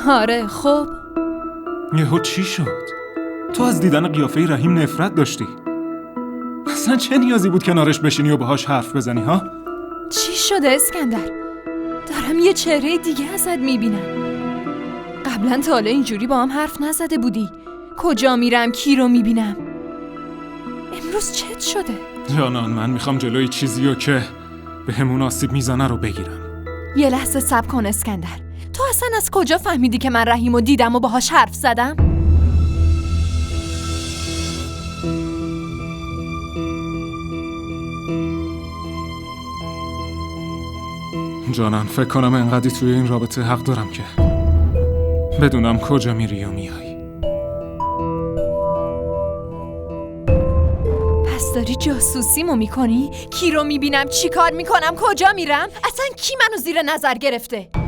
آره خب یهو چی شد؟ تو از دیدن قیافه رحیم نفرت داشتی. اصلا چه نیازی بود کنارش بشینی و باهاش حرف بزنی ها؟ چی شده اسکندر؟ دارم یه چهره دیگه ازت میبینم. قبلا تا حالا اینجوری با هم حرف نزده بودی. کجا میرم کی رو میبینم؟ امروز چت شده؟ جانان من میخوام جلوی چیزیو که به همون آسیب میزنه رو بگیرم. یه لحظه صبر کن اسکندر. تو اصلا از کجا فهمیدی که من رحیمو دیدم و باهاش حرف زدم؟ جانان فکر کنم انقدی توی این رابطه حق دارم که بدونم کجا میری و میای. پس داری جاسوسیمو میکنی؟ کی رو میبینم؟ چی کار میکنم؟ کجا میرم؟ اصلا کی منو زیر نظر گرفته؟